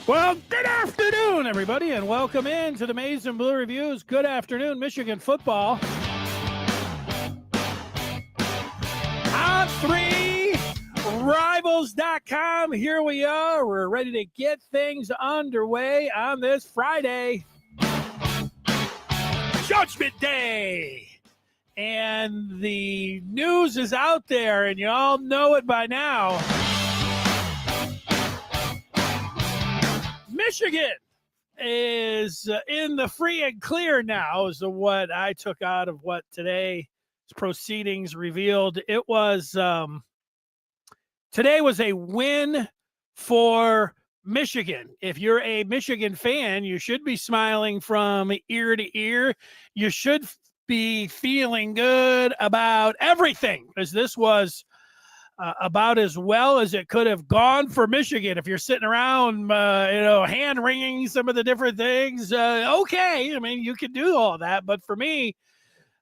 Well, good afternoon, everybody, and welcome in to the Maize and Blue Reviews. Good afternoon, Michigan football. On 3Rivals.com. Here we are. We're ready to get things underway on this Friday, Judgment Day. And the news is out there, and you all know it by now. Michigan is in the free and clear now, is what I took out of what today's proceedings revealed. It was today was a win for Michigan. If you're a Michigan fan, you should be smiling from ear to ear. You should be feeling good about everything, because this was about as well as it could have gone for Michigan. If you're sitting around, hand wringing some of the different things, okay. I mean, you can do all that. But for me,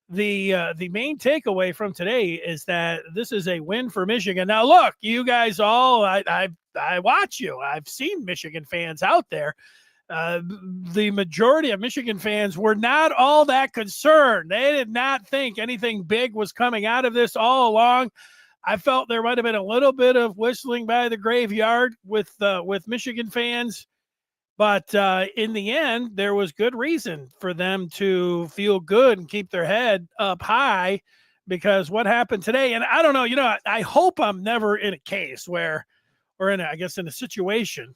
the main takeaway from today is that this is a win for Michigan. Now, look, you guys all, I watch you. I've seen Michigan fans out there. The majority of Michigan fans were not all that concerned. They did not think anything big was coming out of this all along. I felt there might have been a little bit of whistling by the graveyard with Michigan fans, but in the end, there was good reason for them to feel good and keep their head up high, because what happened today, and I don't know, I hope I'm never in a case where, or in a situation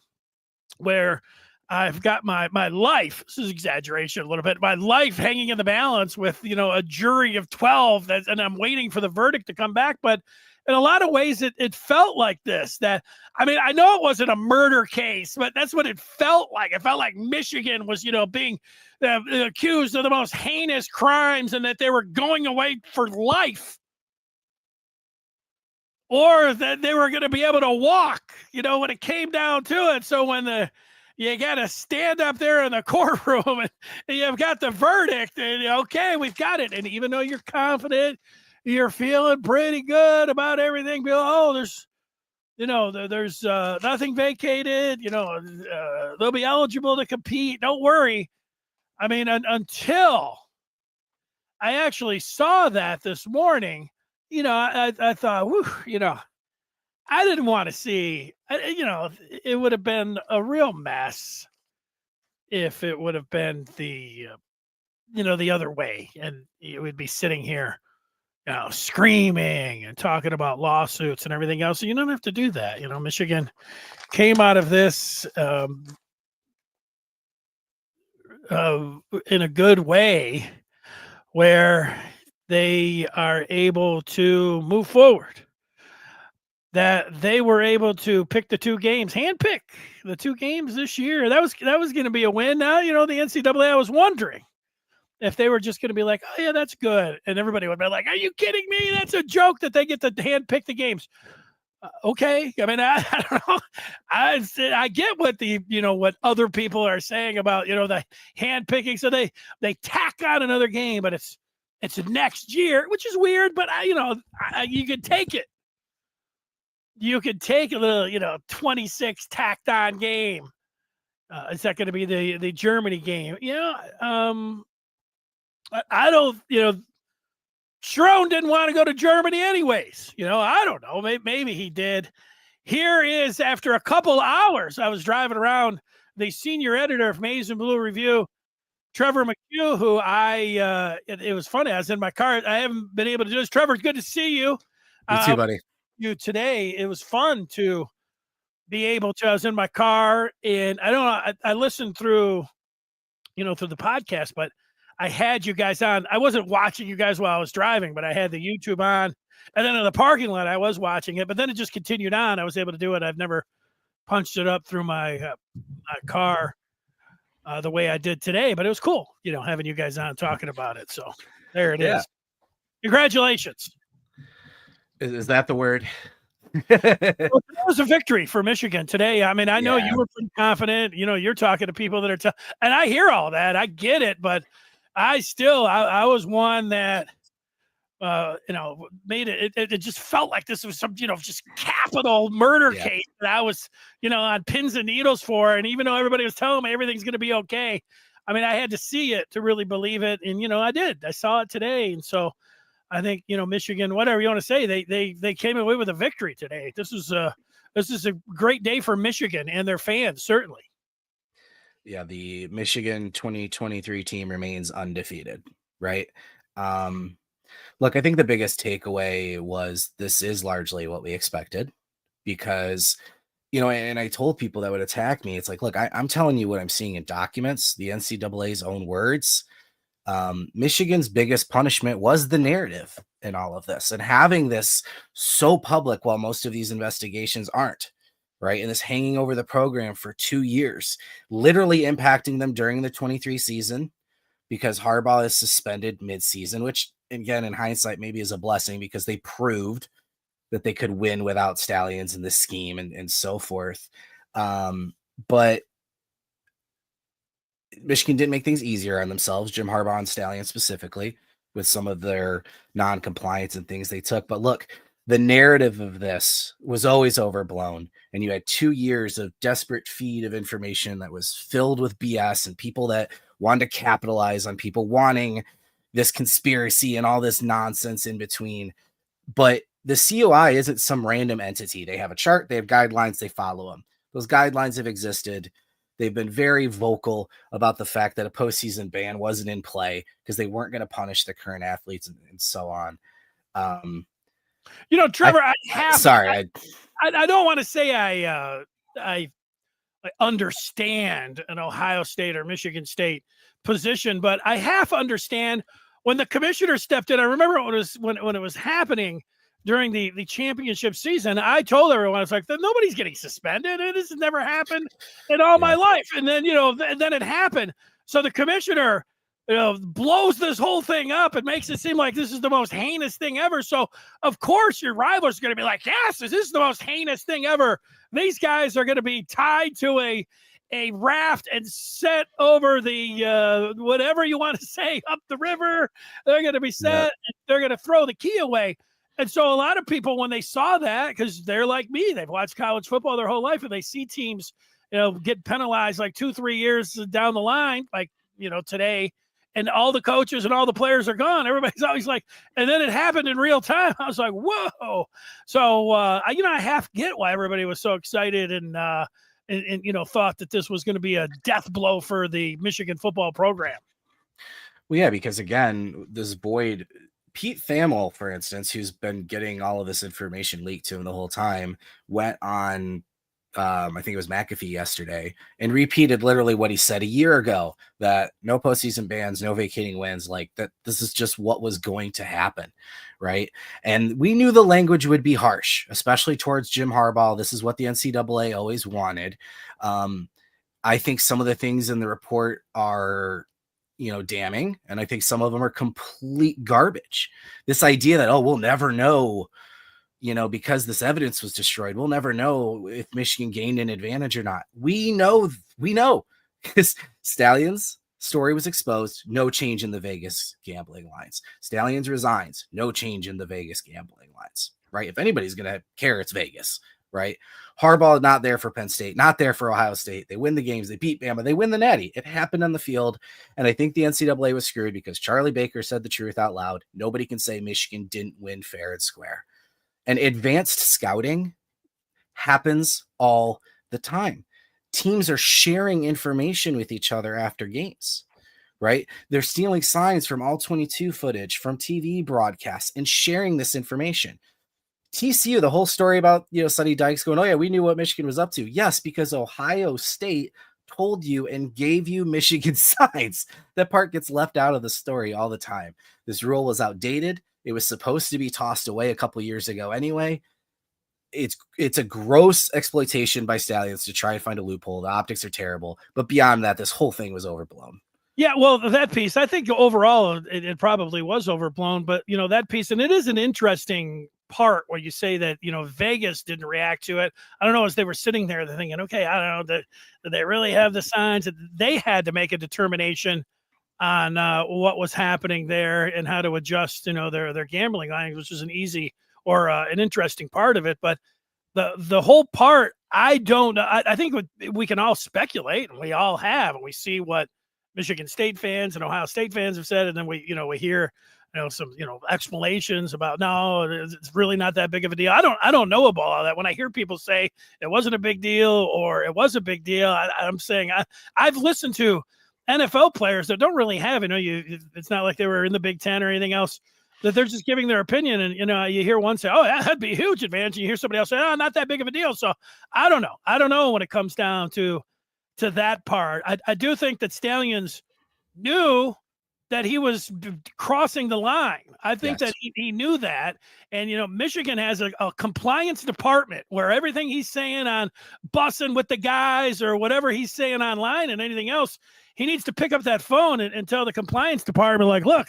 where I've got my life, this is exaggeration a little bit, my life hanging in the balance with, a jury of 12 and I'm waiting for the verdict to come back. But in a lot of ways, it felt like this, that, I mean, I know it wasn't a murder case, but that's what it felt like. It felt like Michigan was, being accused of the most heinous crimes and that they were going away for life, or that they were going to be able to walk, when it came down to it. So when you got to stand up there in the courtroom and you've got the verdict and, okay, we've got it. And even though you're confident, you're feeling pretty good about everything, there's nothing vacated, they'll be eligible to compete. Don't worry. I mean, until I actually saw that this morning, I thought, whew, I didn't want to see, it would have been a real mess if it would have been the other way, and it would be sitting here, screaming and talking about lawsuits and everything else. So you don't have to do that. Michigan came out of this in a good way, where they are able to move forward. That they were able to pick the two games, handpick the two games this year. That was going to be a win. Now, the NCAA, I was wondering if they were just going to be like, oh, yeah, that's good. And everybody would be like, are you kidding me? That's a joke that they get to handpick the games. Okay. I mean, I don't know. I get what what other people are saying about, the handpicking. So they tack on another game, but it's next year, which is weird, but you could take it. You could take a little, 26 tacked on game. Is that going to be the Germany game? I don't, Schroen didn't want to go to Germany anyways. I don't know. Maybe he did. Here is, after a couple hours, I was driving around, the senior editor of Maize and Blue Review, Trevor McCue, who it was funny. I was in my car. I haven't been able to do this. Trevor, good to see you. You too, buddy. You today. It was fun to be able to, I was in my car, and I listened through, through the podcast, but I had you guys on. I wasn't watching you guys while I was driving, but I had the YouTube on. And then in the parking lot, I was watching it, but then it just continued on. I was able to do it. I've never punched it up through my car the way I did today, but it was cool, having you guys on talking about it. So there it is. Congratulations. Is that the word? Well, that was a victory for Michigan today. I mean, I know you were pretty confident. You're talking to people that are and I hear all that. I get it, but I was one that made it just felt like this was some, just capital murder case that I was, on pins and needles for. And even though everybody was telling me everything's going to be okay, I mean, I had to see it to really believe it. And, I did. I saw it today. And so I think, Michigan, whatever you want to say, they came away with a victory today. This is a great day for Michigan and their fans, certainly. Yeah, the Michigan 2023 team remains undefeated, right? Look, I think the biggest takeaway was this is largely what we expected because, and I told people that would attack me. It's like, look, I'm telling you what I'm seeing in documents, the NCAA's own words. Michigan's biggest punishment was the narrative in all of this, and having this so public while most of these investigations aren't, right? And this hanging over the program for 2 years, literally impacting them during the 23 season because Harbaugh is suspended mid-season, which again, in hindsight, maybe is a blessing because they proved that they could win without Stalions in the scheme and so forth. But Michigan didn't make things easier on themselves, Jim Harbaugh and Stalions specifically, with some of their non-compliance and things they took. But look, the narrative of this was always overblown. And you had 2 years of desperate feed of information that was filled with BS and people that wanted to capitalize on people wanting this conspiracy and all this nonsense in between. But the COI isn't some random entity. They have a chart, they have guidelines, they follow them. Those guidelines have existed. They've been very vocal about the fact that a postseason ban wasn't in play because they weren't going to punish the current athletes and so on. Trevor, I don't want to say I understand an Ohio State or Michigan State position, but I half understand when the commissioner stepped in. I remember when it was happening during the championship season. I told everyone, I was like, nobody's getting suspended. This has never happened in all my life. And then, then it happened. So the commissioner, blows this whole thing up and makes it seem like this is the most heinous thing ever. So of course your rivals are going to be like, yes, this is the most heinous thing ever. These guys are going to be tied to a raft and set over the whatever you want to say, up the river. They're going to be set. And they're going to throw the key away. And so a lot of people, when they saw that, because they're like me, they've watched college football their whole life, and they see teams, get penalized like 2-3 years down the line, like, today, and all the coaches and all the players are gone. Everybody's always like, and then it happened in real time. I was like, whoa. So, I half get why everybody was so excited and thought that this was going to be a death blow for the Michigan football program. Well, yeah, because again, this Boyd, Pete Thamel, for instance, who's been getting all of this information leaked to him the whole time, went on, I think it was McAfee yesterday, and repeated literally what he said a year ago, that no postseason bans, no vacating wins, like that. This is just what was going to happen, right? And we knew the language would be harsh, especially towards Jim Harbaugh. This is what the NCAA always wanted. I think some of the things in the report are damning. And I think some of them are complete garbage. This idea that, we'll never know, because this evidence was destroyed, we'll never know if Michigan gained an advantage or not. We know, because Stalions' story was exposed, no change in the Vegas gambling lines. Stalions resigns, no change in the Vegas gambling lines, right? If anybody's going to care, it's Vegas, right? Harbaugh not there for Penn State, not there for Ohio State. They win the games, they beat Bama, they win the Natty. It happened on the field, and I think the NCAA was screwed because Charlie Baker said the truth out loud. Nobody can say Michigan didn't win fair and square. And advanced scouting happens all the time. Teams are sharing information with each other after games, right? They're stealing signs from all 22 footage, from TV broadcasts, and sharing this information. TCU, the whole story about, Sonny Dykes going, oh yeah, we knew what Michigan was up to. Yes, because Ohio State told you and gave you Michigan signs. That part gets left out of the story all the time. This rule was outdated. It was supposed to be tossed away a couple years ago anyway. It's a gross exploitation by Stalions to try and find a loophole. The optics are terrible. But beyond that, this whole thing was overblown. Yeah, well, that piece, I think overall it probably was overblown. But, that piece, and it is an interesting part where you say that, Vegas didn't react to it. I don't know, as they were sitting there, they're thinking, okay, I don't know, that they really have the signs. That they had to make a determination on what was happening there and how to adjust, their gambling lines, which is an easy or an interesting part of it. But the whole part, I think we can all speculate, and we all have, and we see what Michigan State fans and Ohio State fans have said, and then we hear some explanations about, no, it's really not that big of a deal. I don't know about all that. When I hear people say it wasn't a big deal or it was a big deal, I'm saying I've listened to NFL players that don't really have, it's not like they were in the Big Ten or anything else, that they're just giving their opinion. And, you hear one say, oh, that'd be a huge advantage. And you hear somebody else say, oh, not that big of a deal. So I don't know. I don't know when it comes down to that part. I do think that Stalions knew that he was crossing the line. I think that he knew that. And, Michigan has a compliance department where everything he's saying on bussing with the guys or whatever he's saying online and anything else, he needs to pick up that phone and tell the compliance department, like, look,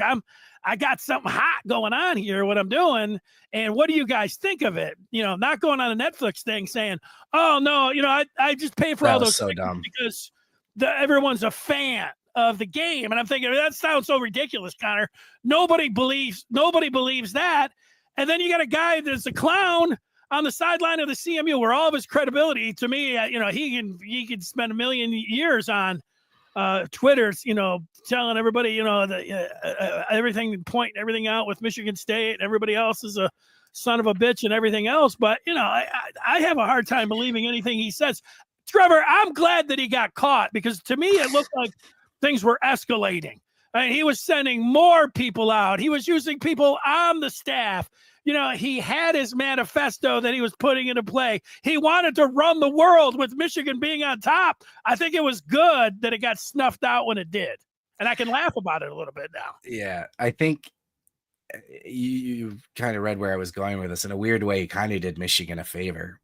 I got something hot going on here, what I'm doing. And what do you guys think of it? Not going on a Netflix thing saying, oh no, I just pay for all those so dumb because everyone's a fan of the game. And I'm thinking, that sounds so ridiculous, Connor. Nobody believes that. And then you got a guy that's a clown on the sideline of the CMU where all of his credibility, to me, he can spend a million years on Twitter, telling everybody, everything, pointing everything out with Michigan State. Everybody else is a son of a bitch and everything else. But, I have a hard time believing anything he says. Trevor, I'm glad that he got caught, because to me, it looked like things were escalating. I mean, he was sending more people out. He was using people on the staff. He had his manifesto that he was putting into play. He wanted to run the world with Michigan being on top. I think it was good that it got snuffed out when it did. And I can laugh about it a little bit now. Yeah, I think you kind of read where I was going with this. In a weird way, he kind of did Michigan a favor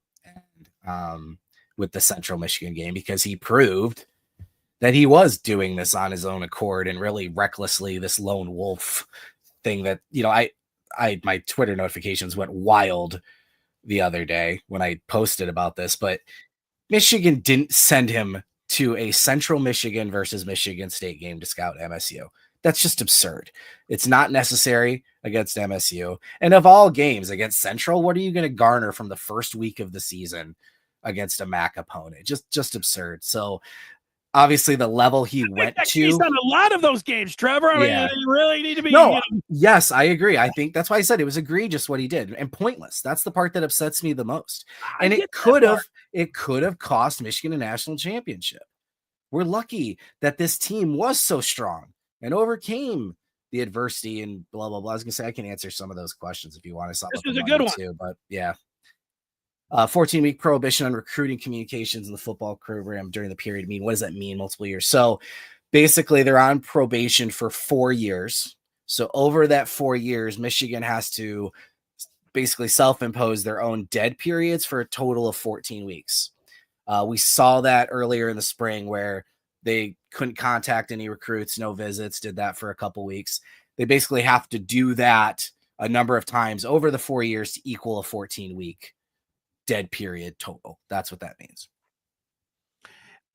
with the Central Michigan game, because he proved that he was doing this on his own accord and really recklessly, this lone wolf thing that, my Twitter notifications went wild the other day when I posted about this, but Michigan didn't send him to a Central Michigan versus Michigan State game to scout MSU. That's just absurd. It's not necessary against MSU. And of all games against Central, what are you going to garner from the first week of the season against a MAC opponent? Just absurd. So obviously the level he went to. He's done a lot of those games, Trevor. I mean, you really need to be. Yes, I agree. I think that's why I said it was egregious what he did, and pointless. That's the part that upsets me the most. And it could have cost Michigan a national championship. We're lucky that this team was so strong and overcame the adversity and blah, blah, blah. I was going to say, I can answer some of those questions if you want to. This was a good one too, but yeah. 14-week prohibition on recruiting communications in the football program during the period. I mean, what does that mean? Multiple years. So basically they're on probation for 4 years. So over that 4 years, Michigan has to basically self-impose their own dead periods for a total of 14 weeks. We saw that earlier in the spring where they couldn't contact any recruits, no visits, did that for a couple weeks. They basically have to do that a number of times over the 4 years to equal a 14-week dead period total. That's what that means.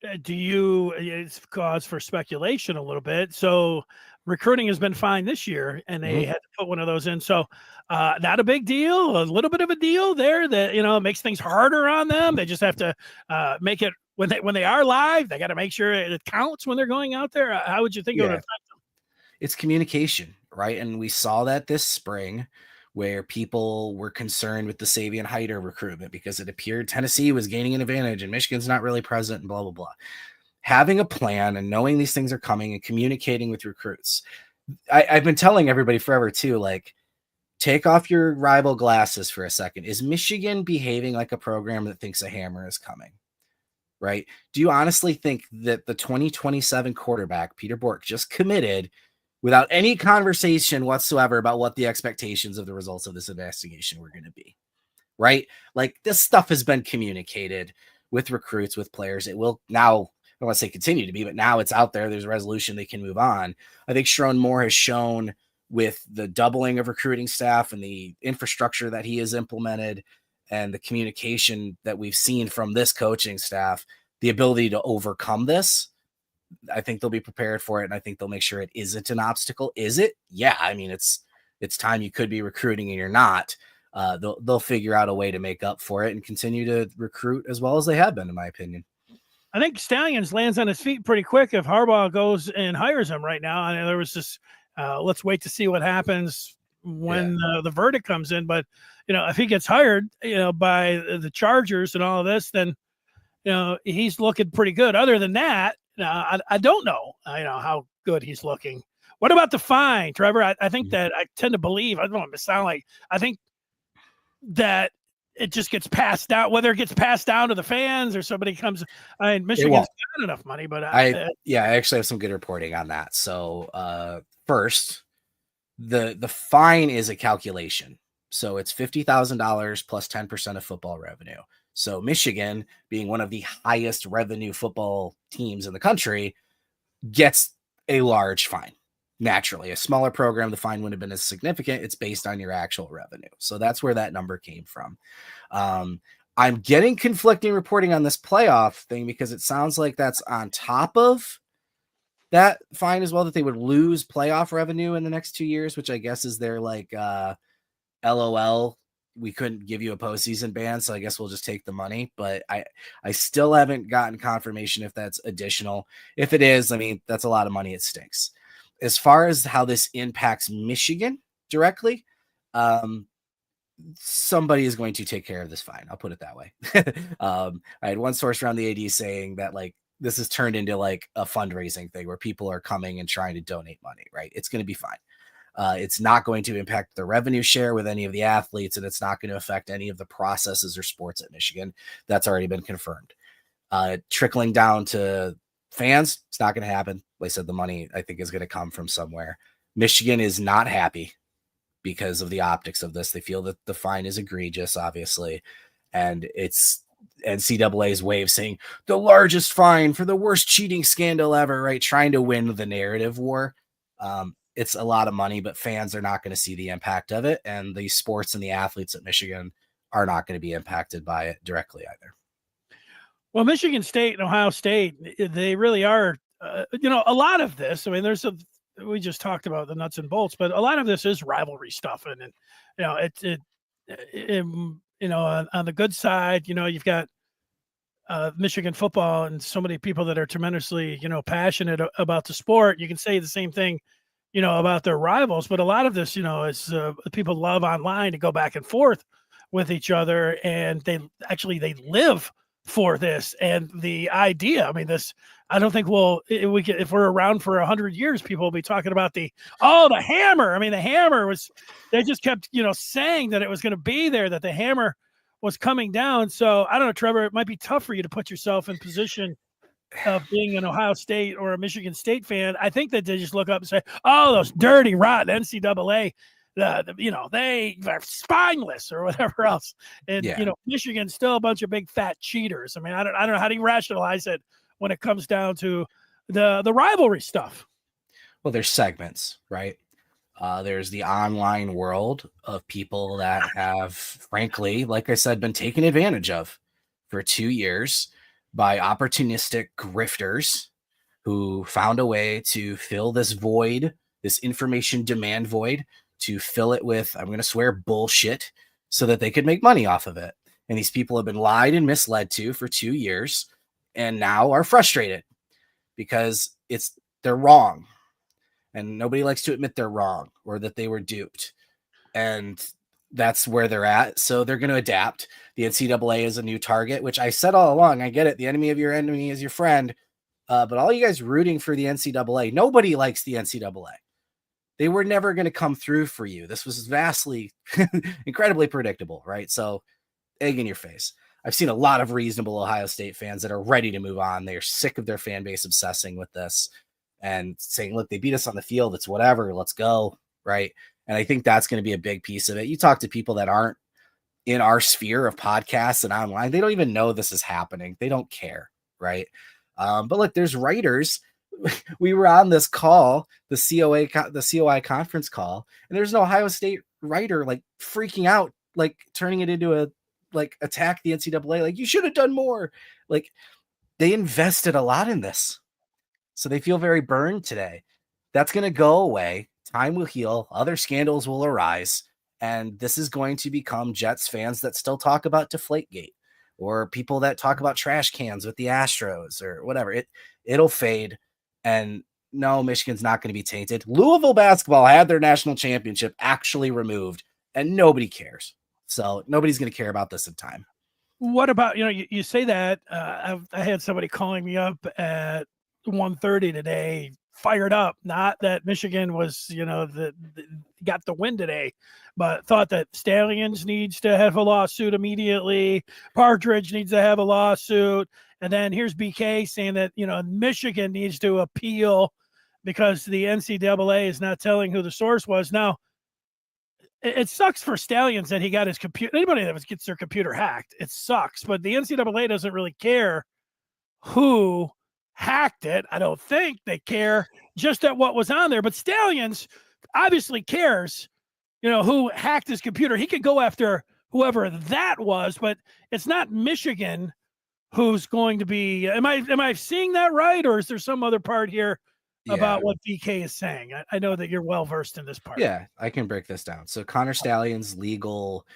It's cause for speculation a little bit. So recruiting has been fine this year, and they had to put one of those in. So not a big deal, a little bit of a deal there that, it makes things harder on them. They just have to make it when they are live. They got to make sure it counts when they're going out there. How would you think it would affect them? It's communication, right? And we saw that this spring, where people were concerned with the Savion Hyder recruitment because it appeared Tennessee was gaining an advantage and Michigan's not really present and blah, blah, blah. Having a plan and knowing these things are coming and communicating with recruits. I've been telling everybody forever too, like, take off your rival glasses for a second. Is Michigan behaving like a program that thinks a hammer is coming? Right? Do you honestly think that the 2027 quarterback, Peter Bork, just committed without any conversation whatsoever about what the expectations of the results of this investigation were going to be, right? Like, this stuff has been communicated with recruits, with players. It will now, I don't want to say continue to be, but now it's out there. There's a resolution. They can move on. I think Sharon Moore has shown with the doubling of recruiting staff and the infrastructure that he has implemented and the communication that we've seen from this coaching staff, the ability to overcome this. I think they'll be prepared for it, and I think they'll make sure it isn't an obstacle. Is it? Yeah. I mean, it's time you could be recruiting and you're not. They'll figure out a way to make up for it and continue to recruit as well as they have been, in my opinion. I think Stalions lands on his feet pretty quick if Harbaugh goes and hires him right now. I mean, there was this, let's wait to see what happens when the verdict comes in. But, if he gets hired, by the Chargers and all of this, then, he's looking pretty good. Other than that, I don't know, how good he's looking. What about the fine, Trevor? I think that I tend to believe, I don't want to sound like, I think that it just gets passed down, whether it gets passed down to the fans or somebody comes. I mean, Michigan's got enough money, but I actually have some good reporting on that. So first, the fine is a calculation. So it's $50,000 plus 10% of football revenue. So Michigan, being one of the highest revenue football teams in the country, gets a large fine. Naturally, a smaller program, the fine wouldn't have been as significant. It's based on your actual revenue. So that's where that number came from. I'm getting conflicting reporting on this playoff thing because it sounds like that's on top of that fine as well, that they would lose playoff revenue in the next 2 years, which I guess is their LOL. We couldn't give you a postseason ban, so I guess we'll just take the money. But I still haven't gotten confirmation if that's additional. If it is, I mean, that's a lot of money. It stinks. As far as how this impacts Michigan directly, somebody is going to take care of this fine. I'll put it that way. I had one source around the AD saying that this has turned into a fundraising thing where people are coming and trying to donate money, right? It's going to be fine. It's not going to impact the revenue share with any of the athletes, and it's not going to affect any of the processes or sports at Michigan. That's already been confirmed. Trickling down to fans, it's not going to happen. Like I said, the money, I think, is going to come from somewhere. Michigan is not happy because of the optics of this. They feel that the fine is egregious, obviously, and it's NCAA's way of saying the largest fine for the worst cheating scandal ever, right? Trying to win the narrative war. It's a lot of money, but fans are not going to see the impact of it, and the sports and the athletes at Michigan are not going to be impacted by it directly either. Well, Michigan State and Ohio State, they really are, a lot of this. I mean, we just talked about the nuts and bolts, but a lot of this is rivalry stuff. And on the good side, you've got Michigan football and so many people that are tremendously, passionate about the sport. You can say the same thing, about their rivals, but a lot of this, is people love online to go back and forth with each other, and they live for this. And the idea, I mean, I don't think if we're around for 100 years, people will be talking about the hammer. I mean, the hammer they just kept, saying that it was going to be there, that the hammer was coming down. So I don't know, Trevor, it might be tough for you to put yourself in position of being an Ohio State or a Michigan State fan. I think that they just look up and say, oh, those dirty, rotten NCAA, they are spineless or whatever else. And, Michigan's still a bunch of big fat cheaters. I mean, I don't know how do you rationalize it when it comes down to the rivalry stuff. Well, there's segments, right? There's the online world of people that have, frankly, like I said, been taken advantage of for 2 years by opportunistic grifters who found a way to fill this void, this information demand void, to fill it with, I'm going to swear, bullshit, so that they could make money off of it. And these people have been lied and misled to for 2 years and now are frustrated because they're wrong. And nobody likes to admit they're wrong or that they were duped. And that's where they're at. So they're going to adapt. The NCAA is a new target, which I said all along. I get it. The enemy of your enemy is your friend. But all you guys rooting for the NCAA, nobody likes the NCAA. They were never going to come through for you. This was vastly, incredibly predictable, right? So egg in your face. I've seen a lot of reasonable Ohio State fans that are ready to move on. They're sick of their fan base obsessing with this and saying, look, they beat us on the field. It's whatever. Let's go, right? And I think that's going to be a big piece of it. You talk to people that aren't in our sphere of podcasts and online, they don't even know this is happening. They don't care, right? But look, there's writers. We were on this call, the COI conference call, and there's an Ohio State writer freaking out, turning it into a attack the NCAA. You should have done more. They invested a lot in this. So they feel very burned today. That's going to go away. Time will heal. Other scandals will arise. And this is going to become Jets fans that still talk about Deflategate, or people that talk about trash cans with the Astros or whatever. It'll fade. And no, Michigan's not going to be tainted. Louisville basketball had their national championship actually removed, and nobody cares. So nobody's going to care about this in time. What about, you say that, I had somebody calling me up at 1:30 today, fired up, not that Michigan was, got the win today, but thought that Stalions needs to have a lawsuit immediately. Partridge needs to have a lawsuit. And then here's BK saying that, Michigan needs to appeal because the NCAA is not telling who the source was. Now, it sucks for Stalions that he got his computer. Anybody that gets their computer hacked, it sucks. But the NCAA doesn't really care who hacked it. I don't think they care just at what was on there. But Stalions obviously cares, who hacked his computer. He could go after whoever that was, but it's not Michigan who's going to be. Am I seeing that right, or is there some other part here about what BK is saying? I know that you're well versed in this part. Yeah, I can break this down. So Connor Stalions' legal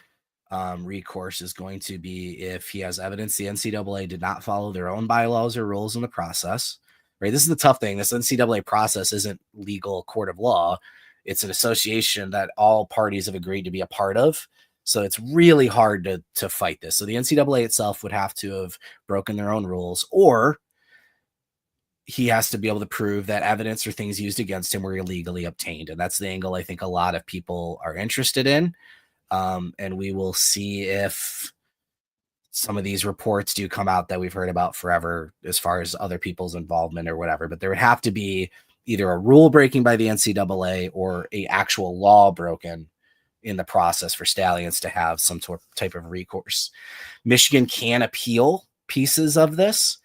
recourse is going to be if he has evidence the NCAA did not follow their own bylaws or rules in the process. Right? This is the tough thing. This NCAA process isn't legal court of law. It's an association that all parties have agreed to be a part of. So it's really hard to fight this. So the NCAA itself would have to have broken their own rules, or he has to be able to prove that evidence or things used against him were illegally obtained. And that's the angle I think a lot of people are interested in. And we will see if some of these reports do come out that we've heard about forever as far as other people's involvement or whatever. But there would have to be either a rule breaking by the NCAA or a actual law broken in the process for Stalions to have some type of recourse. Michigan can appeal pieces of this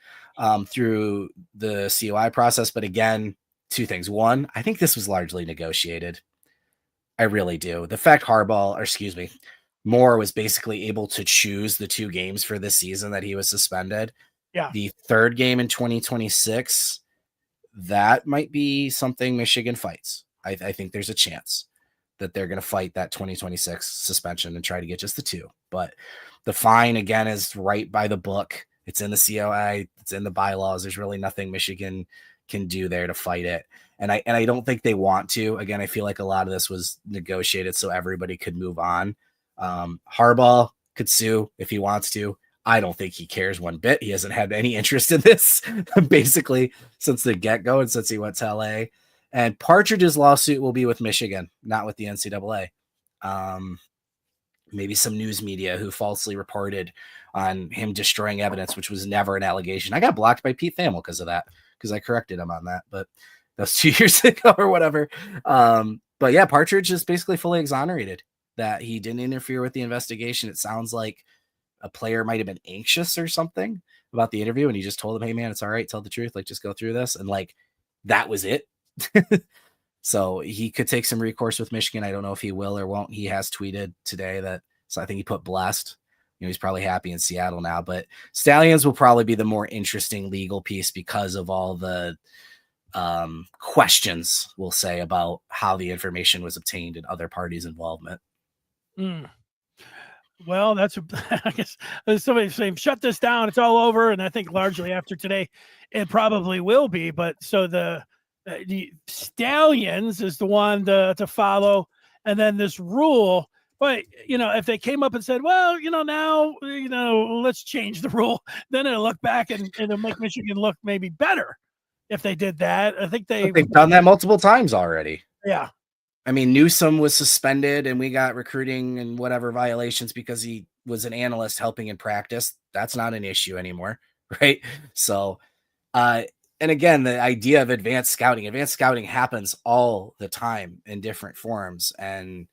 through the COI process. But again, two things. One, I think this was largely negotiated. I really do. The fact Moore was basically able to choose the 2 games for this season that he was suspended. Yeah. The 3rd game in 2026, that might be something Michigan fights. I think there's a chance that they're going to fight that 2026 suspension and try to get just the 2. But the fine, again, is right by the book. It's in the COI. It's in the bylaws. There's really nothing Michigan can do there to fight it. And I don't think they want to. Again, I feel like a lot of this was negotiated so everybody could move on. Harbaugh could sue if he wants to. I don't think he cares one bit. He hasn't had any interest in this basically since the get-go and since he went to LA. And Partridge's lawsuit will be with Michigan, not with the NCAA. Maybe some news media who falsely reported on him destroying evidence, which was never an allegation. I got blocked by Pete Thamel because of that, because I corrected him on that, but that was 2 years ago or whatever. But yeah, Partridge is basically fully exonerated that he didn't interfere with the investigation. It sounds like a player might have been anxious or something about the interview, and he just told him, hey man, it's all right, tell the truth, like just go through this. And like, that was it. So he could take some recourse with Michigan. I don't know if he will or won't. He has tweeted today that, so I think he put blessed. He's probably happy in Seattle now, but Stalions will probably be the more interesting legal piece because of all the questions, we'll say, about how the information was obtained and other parties' involvement. Well, that's, I guess somebody saying, shut this down, it's all over. And I think largely after today, it probably will be. But so the Stalions is the one to follow. And then this rule, but, if they came up and said, well, now, let's change the rule, then it'll look back and it'll make Michigan look maybe better if they did that. I think they've done that multiple times already. Yeah. I mean, Newsom was suspended and we got recruiting and whatever violations because he was an analyst helping in practice. That's not an issue anymore. Right. So, and again, the idea of advanced scouting happens all the time in different forms. And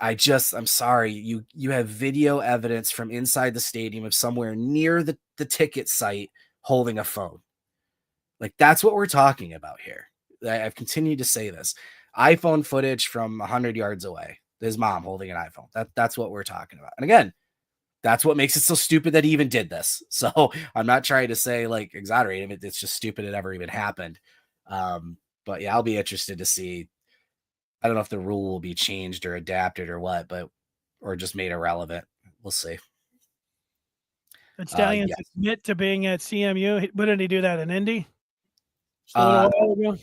I'm sorry, you have video evidence from inside the stadium of somewhere near the ticket site holding a phone. Like, that's what we're talking about here. I've continued to say this. iPhone footage from 100 yards away. His mom holding an iPhone. That's what we're talking about. And again, That's what makes it so stupid that he even did this. So I'm not trying to say like exonerate him. It's just stupid it ever even happened. But yeah, I'll be interested to see. I don't know if the rule will be changed or adapted or what, or just made irrelevant. We'll see. Did Stalions Yes. admit to being at CMU? Wouldn't he do that in Indy? Just a little while ago.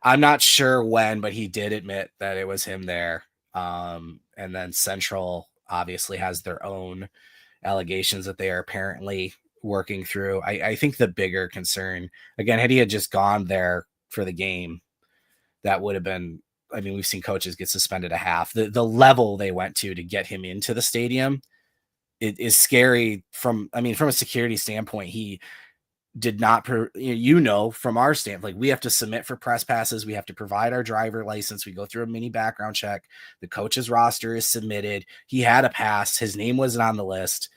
I'm not sure when, but he did admit that it was him there. And then Central obviously has their own allegations that they are apparently working through. I think the bigger concern, again, had he had just gone there for the game, that would have been, I mean, we've seen coaches get suspended a half. The level they went to get him into the stadium, it is scary from a security standpoint. He did not, from our standpoint, like we have to submit for press passes. We have to provide our driver license. We go through a mini background check. The coach's roster is submitted. He had a pass. His name wasn't on the list.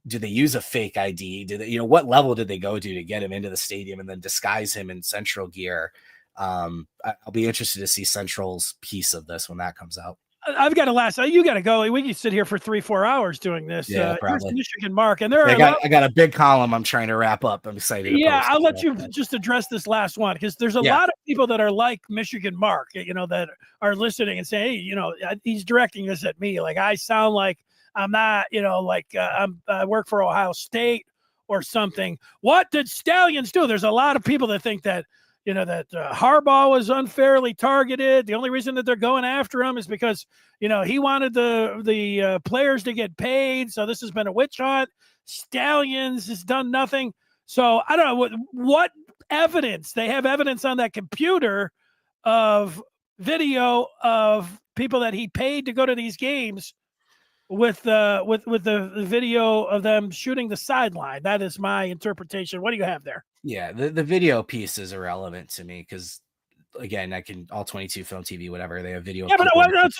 Did they use a fake ID? Did they, what level did they go to get him into the stadium and then disguise him in Central gear? I'll be interested to see Central's piece of this when that comes out. I've got to you got to go. We can sit here for 3-4 hours doing this. Yeah, probably. Here's Michigan Mark, and there I got a big column I'm trying to wrap up. I'm excited. Yeah, I'll let you just address this last one because there's a lot of people that are like Michigan Mark, that are listening and saying, hey, he's directing this at me. Like I sound like I'm not, I work for Ohio State or something. What did Stalions do? There's a lot of people that think that that Harbaugh was unfairly targeted. The only reason that they're going after him is because, he wanted the players to get paid. So this has been a witch hunt. Stalions has done nothing. So I don't know what evidence. They have evidence on that computer of video of people that he paid to go to these games with the video of them shooting the sideline. That is my interpretation. What do you have there? Yeah, the video piece is irrelevant to me because, again, I can all 22 film TV, whatever, they have video. Yeah, but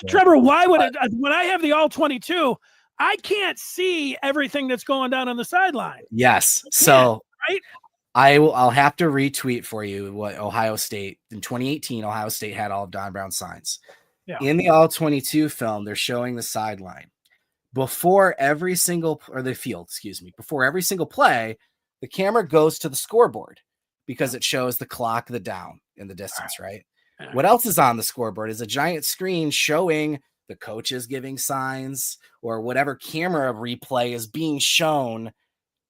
Trevor, why would it? When I have the all 22, I can't see everything that's going down on the sideline. Yes, so right. I'll have to retweet for you what Ohio State in 2018. Ohio State had all of Don Brown's signs. Yeah. In the all 22 film, they're showing the sideline before every single before every single play. The camera goes to the scoreboard because it shows the clock, the down in the distance, right? What else is on the scoreboard is a giant screen showing the coaches giving signs or whatever camera replay is being shown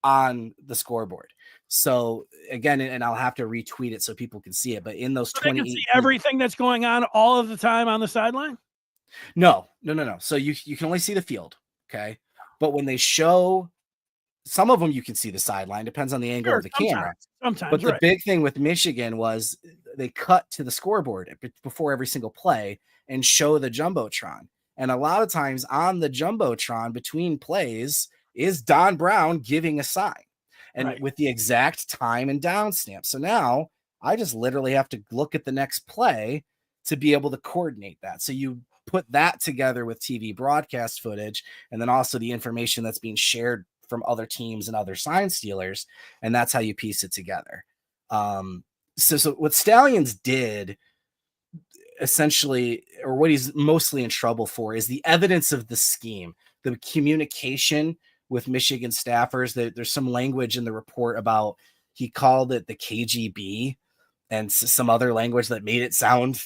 on the scoreboard. So again, and I'll have to retweet it so people can see it, but in those 20, they can see everything that's going on all of the time on the sideline? No. So you can only see the field, okay? But when they show some of them, you can see the sideline. Depends on the angle of the camera. Sometimes, but the big thing with Michigan was they cut to the scoreboard before every single play and show the Jumbotron. And a lot of times on the Jumbotron between plays is Don Brown giving a sign and with the exact time and down stamp. So now I just literally have to look at the next play to be able to coordinate that. So you put that together with TV broadcast footage and then also the information that's being shared from other teams and other sign stealers, and that's how you piece it together. So what Stalions did essentially, or what he's mostly in trouble for, is the evidence of the scheme, the communication with Michigan staffers. There's some language in the report about he called it the KGB and some other language that made it sound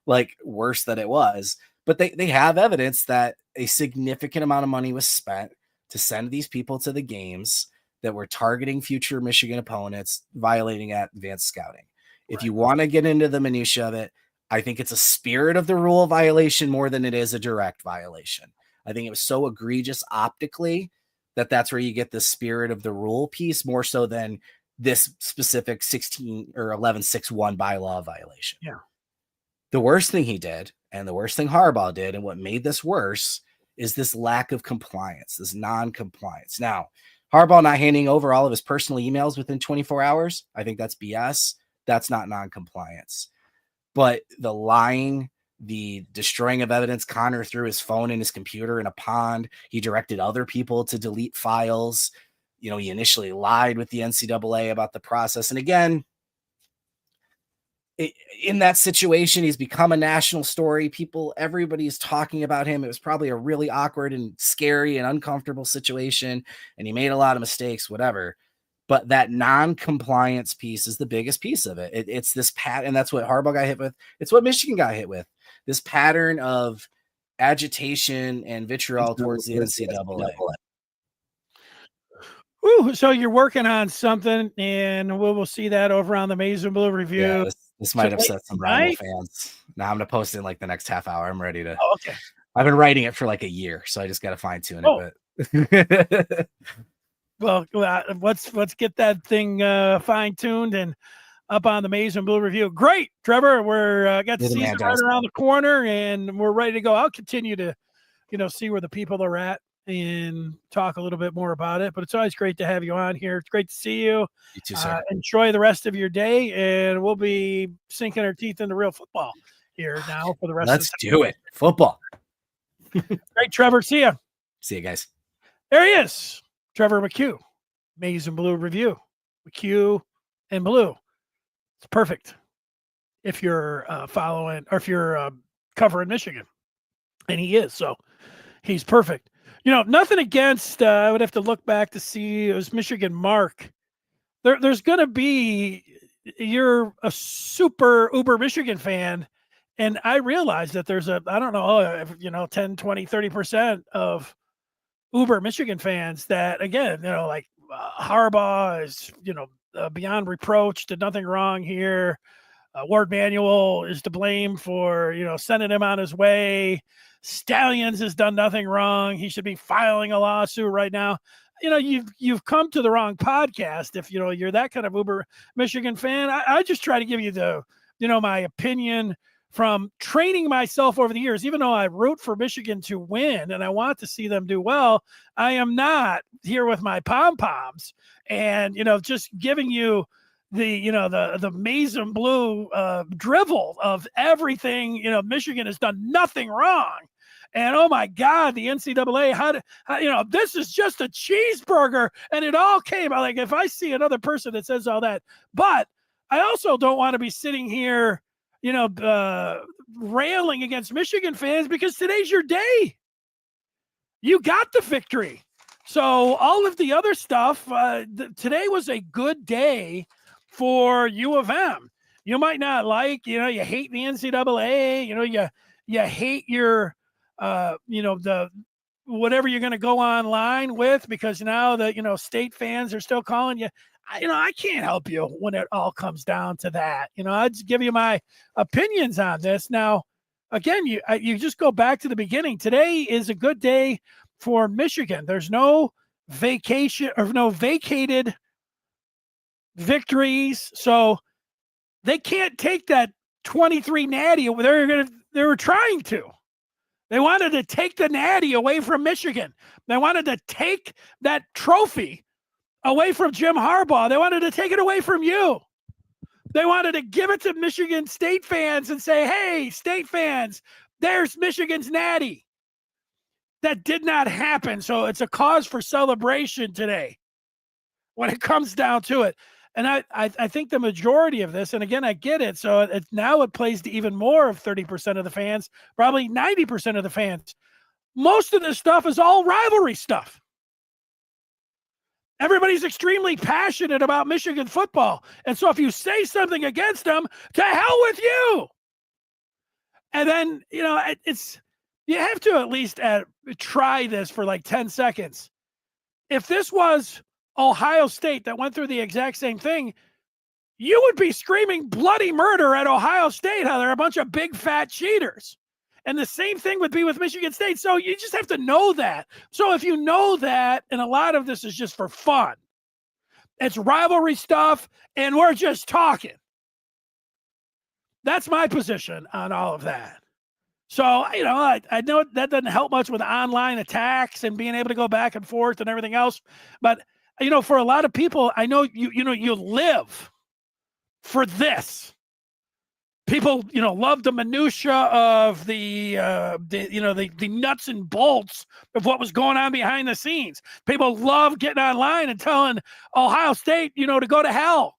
like worse than it was. But they have evidence that a significant amount of money was spent to send these people to the games that were targeting future Michigan opponents, violating advanced scouting. If you want to get into the minutia of it, I think it's a spirit of the rule violation more than it is a direct violation. I think it was so egregious optically that that's where you get the spirit of the rule piece more so than this specific 16 or 11.6.1 bylaw violation. Yeah. The worst thing he did, and the worst thing Harbaugh did, and what made this worse, is this lack of compliance, this non-compliance. Now, Harbaugh not handing over all of his personal emails within 24 hours, I think that's BS. That's not non-compliance. But the lying, the destroying of evidence, Connor threw his phone and his computer in a pond. He directed other people to delete files. He initially lied with the NCAA about the process. And again, in that situation, he's become a national story. Everybody's talking about him. It was probably a really awkward and scary and uncomfortable situation, and he made a lot of mistakes, whatever. But that non-compliance piece is the biggest piece of it. It's this pattern, and that's what Harbaugh got hit with. It's what Michigan got hit with. This pattern of agitation and vitriol towards the NCAA. Ooh, so you're working on something, and we'll see that over on the Maize and Blue review. Yeah, this might upset some rival fans. Now I'm gonna post it in like the next half hour. I'm ready to. Oh, okay. I've been writing it for like a year, so I just got to fine tune it. But well, let's get that thing fine tuned and up on the Maize and Blue review. Great, Trevor. We're got the season right around the corner, and we're ready to go. I'll continue to, see where the people are at and talk a little bit more about it. But it's always great to have you on here. It's great to see you. You too, sir. Enjoy the rest of your day, and we'll be sinking our teeth into real football here now for the rest of the Let's do it. Football. Great, Trevor. See ya. See you guys. There he is. Trevor McCue, Maize and Blue review. McCue and Blue. It's perfect if you're following or if you're covering Michigan. And he is. So he's perfect. Nothing against, I would have to look back to see, it was Michigan Mark. There's going to be, you're a super uber Michigan fan. And I realize that there's 10, 20, 30% of uber Michigan fans that, again, like Harbaugh is, beyond reproach, did nothing wrong here. Ward Manuel is to blame for, sending him on his way. Stalions has done nothing wrong. He should be filing a lawsuit right now. You've come to the wrong podcast if, you're that kind of uber Michigan fan. I just try to give you my opinion from training myself over the years. Even though I root for Michigan to win and I want to see them do well, I am not here with my pom-poms and, just giving you the Maize and Blue drivel of everything. Michigan has done nothing wrong. And oh my God, the NCAA, how this is just a cheeseburger, and it all came out. Like, if I see another person that says all that, but I also don't want to be sitting here, railing against Michigan fans, because today's your day. You got the victory. So all of the other stuff, today was a good day for U of M. You might not like, you hate the NCAA, you hate your, the whatever you're going to go online with, because now the, state fans are still calling you. I can't help you when it all comes down to that. I'll just give you my opinions on this. Now, again, you just go back to the beginning. Today is a good day for Michigan. There's no vacation or no vacated victories, so they can't take that 23 natty. They were trying to. They wanted to take the natty away from Michigan. They wanted to take that trophy away from Jim Harbaugh. They wanted to take it away from you. They wanted to give it to Michigan State fans and say, hey, State fans, there's Michigan's natty. That did not happen. So it's a cause for celebration today when it comes down to it. And I think the majority of this, and again, I get it. So it plays to even more of 30% of the fans, probably 90% of the fans. Most of this stuff is all rivalry stuff. Everybody's extremely passionate about Michigan football. And so if you say something against them, to hell with you. And then, you have to at least try this for like 10 seconds. If this was Ohio State that went through the exact same thing, you would be screaming bloody murder at Ohio State, how they're a bunch of big fat cheaters. And the same thing would be with Michigan State. So you just have to know that. So if you know that, and a lot of this is just for fun, it's rivalry stuff, and we're just talking. That's my position on all of that. So, I know that doesn't help much with online attacks and being able to go back and forth and everything else. But, for a lot of people, I know you live for this. People, love the minutia of the nuts and bolts of what was going on behind the scenes. People love getting online and telling Ohio State, to go to hell.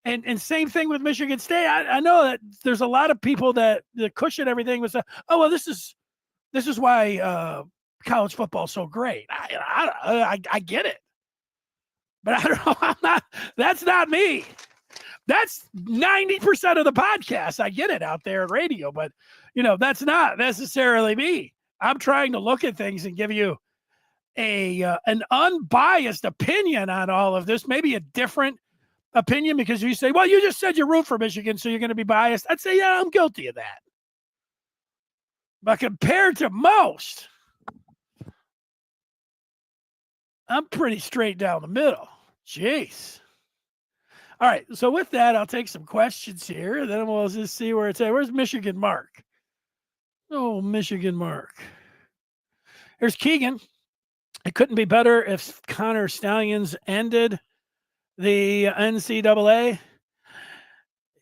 And same thing with Michigan State. I know that there's a lot of people that cushion everything with, oh, well, this is why college football is so great. I get it. But I don't know. That's not me. That's 90% of the podcast. I get it out there in radio, but that's not necessarily me. I'm trying to look at things and give you an unbiased opinion on all of this, maybe a different opinion, because you say, well, you just said you root for Michigan, so you're going to be biased. I'd say, yeah, I'm guilty of that. But compared to most, I'm pretty straight down the middle. Jeez. All right. So with that, I'll take some questions here. Then we'll just see where it's at. Where's Michigan Mark? Oh, Michigan Mark. Here's Keegan. It couldn't be better if Connor Stalions ended the NCAA.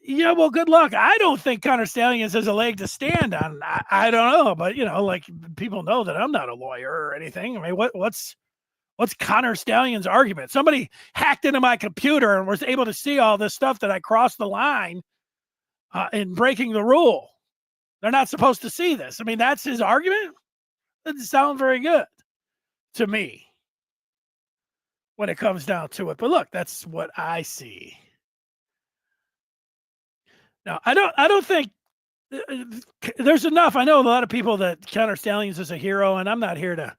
Yeah, well, good luck. I don't think Connor Stalions has a leg to stand on. I don't know, but like, people know that I'm not a lawyer or anything. I mean, what's Connor Stalions' argument? Somebody hacked into my computer and was able to see all this stuff that I crossed the line in breaking the rule. They're not supposed to see this. I mean, that's his argument? Doesn't sound very good to me when it comes down to it. But look, that's what I see. Now, I don't think there's enough. I know a lot of people that Connor Stalions is a hero, and I'm not here to,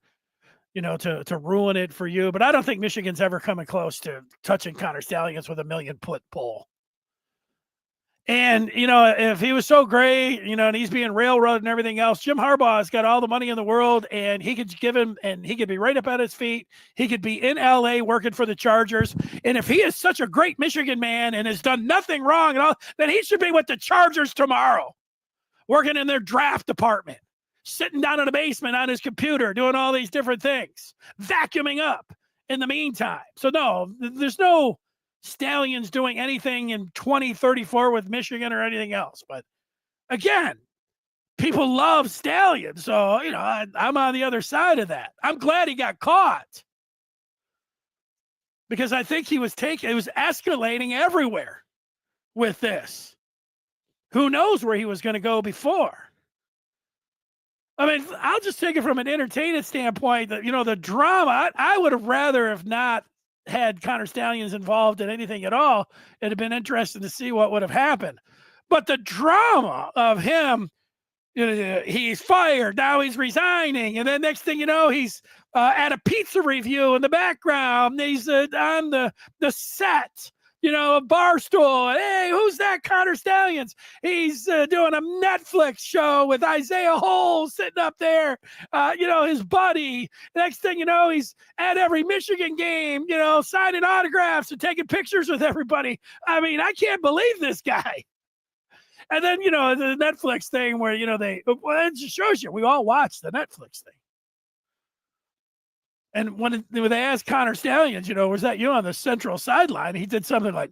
to ruin it for you, but I don't think Michigan's ever coming close to touching Connor Stalions with a 1 million foot pole. And, if he was so great, and he's being railroaded and everything else, Jim Harbaugh's got all the money in the world, and he could give him, and he could be right up at his feet. He could be in LA working for the Chargers. And if he is such a great Michigan man and has done nothing wrong at all, then he should be with the Chargers tomorrow, working in their draft department, sitting down in the basement on his computer, doing all these different things, vacuuming up in the meantime. So no, there's no Stalions doing anything in 2034 with Michigan or anything else. But again, people love Stalions. So, I'm on the other side of that. I'm glad he got caught, because I think it was escalating everywhere with this. Who knows where he was going to go before? I mean, I'll just take it from an entertainment standpoint that, the drama, I would have rather have not had Connor Stalions involved in anything at all. It'd have been interesting to see what would have happened. But the drama of him, he's fired, now he's resigning, and then next thing you know, he's at a pizza review in the background. He's on the set, a bar stool. Hey, who's that Connor Stalions? He's doing a Netflix show with Isaiah Hole sitting up there, his buddy. Next thing you know, he's at every Michigan game, signing autographs and taking pictures with everybody. I mean, I can't believe this guy. And then, the Netflix thing where, it just shows you, we all watch the Netflix thing. And when they asked Connor Stalions, was that you on the central sideline? He did something like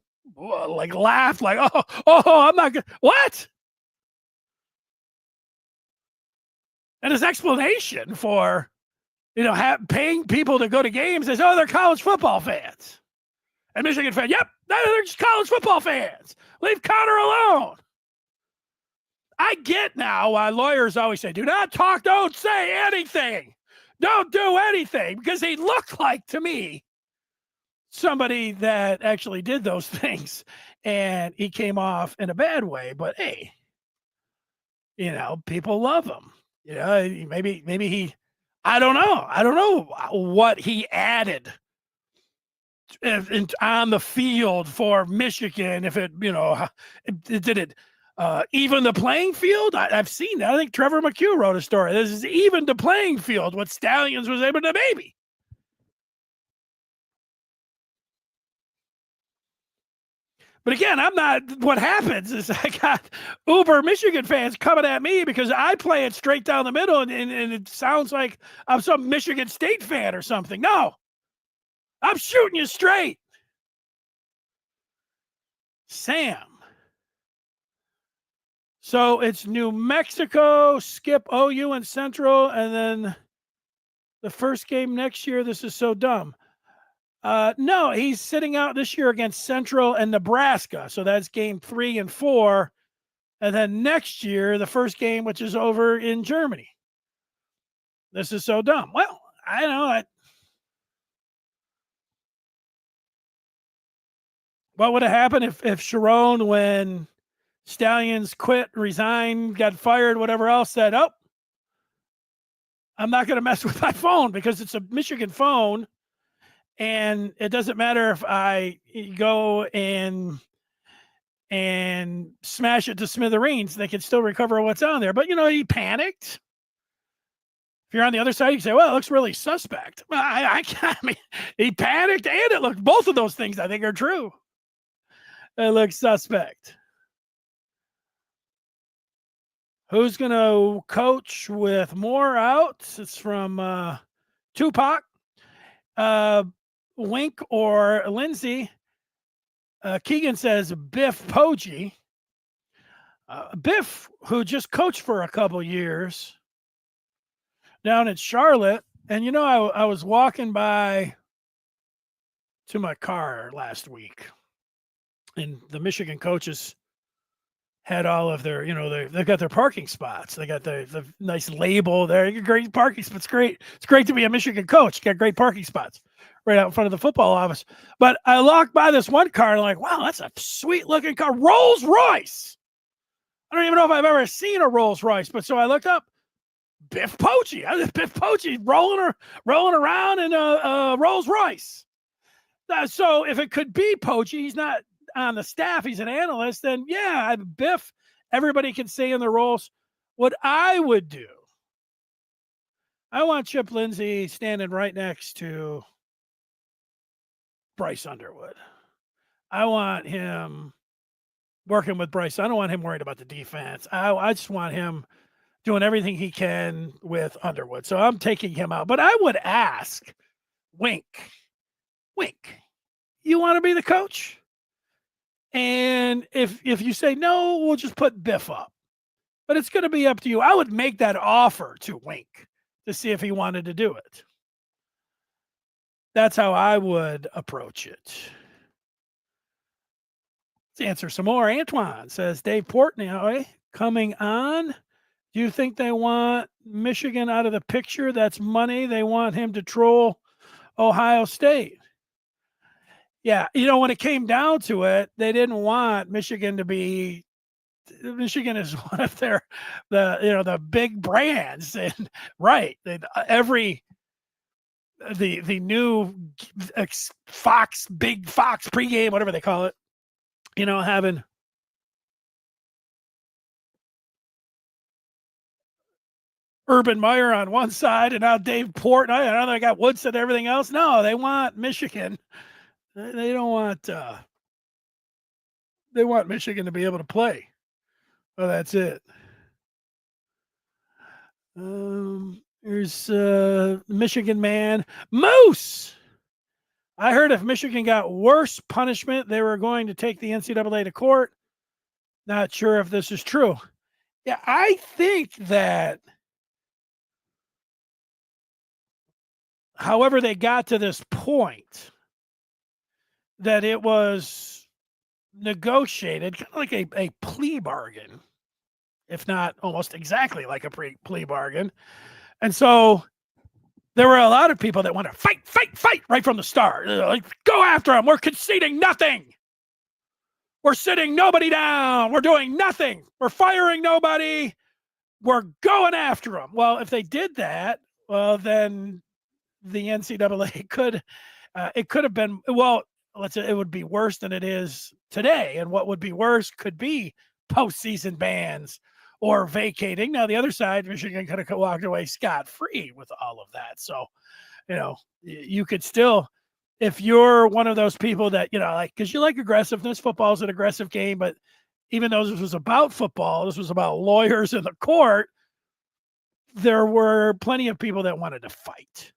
laugh, like, oh, I'm not good. What? And his explanation for, paying people to go to games is, they're college football fans. And Michigan fans, yep, they're just college football fans. Leave Connor alone. I get now why lawyers always say, do not talk, don't say anything. Don't do anything, because he looked like, to me, somebody that actually did those things, and he came off in a bad way. But hey, people love him. Maybe he, I don't know what he added on the field for Michigan. If it, did it even the playing field? I've seen that. I think Trevor McCue wrote a story. This is even the playing field, what Stalions was able to maybe. But again, I'm not, what happens is I got uber Michigan fans coming at me because I play it straight down the middle, and it sounds like I'm some Michigan State fan or something. No, I'm shooting you straight. Sam. So it's New Mexico, skip OU and Central, and then the first game next year. This is so dumb. No, he's sitting out this year against Central and Nebraska. So that's game 3 and 4. And then next year, the first game, which is over in Germany. This is so dumb. Well, I don't know. What would have happened if Sharon, when Stalions quit, resigned, got fired, whatever else, said, oh, I'm not going to mess with my phone because it's a Michigan phone. And it doesn't matter if I go and smash it to smithereens, they can still recover what's on there. But, he panicked. If you're on the other side, you can say, well, it looks really suspect. Well, I mean, he panicked and it looked, both of those things I think are true. It looks suspect. Who's going to coach with more outs? It's from Tupac. Wink or Lindsay. Keegan says Biff Poggi. Biff, who just coached for a couple years down in Charlotte. And, I was walking by to my car last week, and the Michigan coaches had all of their, they've got their parking spots. They got the nice label there. Great parking spots. Great. It's great to be a Michigan coach. You got great parking spots right out in front of the football office. But I walked by this one car and I'm like, wow, that's a sweet looking car. Rolls Royce. I don't even know if I've ever seen a Rolls Royce, but so I looked up Biff Poggi. Biff Poggi rolling around in a Rolls Royce. So if it could be Poggi, he's not on the staff, he's an analyst, then yeah, Biff, everybody can say in the roles. What I would do, I want Chip Lindsey standing right next to Bryce Underwood. I want him working with Bryce. I don't want him worried about the defense. I just want him doing everything he can with Underwood. So I'm taking him out. But I would ask Wink, you want to be the coach? And if you say no, we'll just put Biff up. But it's going to be up to you. I would make that offer to Wink to see if he wanted to do it. That's how I would approach it. Let's answer some more. Antoine says, Dave Portnoy coming on. Do you think they want Michigan out of the picture? That's money. They want him to troll Ohio State. Yeah, when it came down to it, they didn't want Michigan to be. Michigan is one of the big brands, and right, the new Big Fox pregame, whatever they call it, having Urban Meyer on one side and now Dave Portnoy. I know they got Woodson and everything else. No, they want Michigan. They don't want. They want Michigan to be able to play. Oh, that's it. Here's Michigan man Moose. I heard if Michigan got worse punishment, they were going to take the NCAA to court. Not sure if this is true. Yeah, I think that however they got to this point, that it was negotiated kind of like a plea bargain, if not almost exactly like a plea bargain. And so there were a lot of people that want to fight right from the start. Like, go after them. We're conceding nothing. We're sitting nobody down. We're doing nothing. We're firing nobody. We're going after them. Well, if they did that, well, then the NCAA could have been, well, it would be worse than it is today. And what would be worse could be postseason bans or vacating. Now, the other side, Michigan could have walked away scot-free with all of that. So, you could still, if you're one of those people that, because you like aggressiveness, football is an aggressive game, but even though this was about football, this was about lawyers in the court, there were plenty of people that wanted to fight.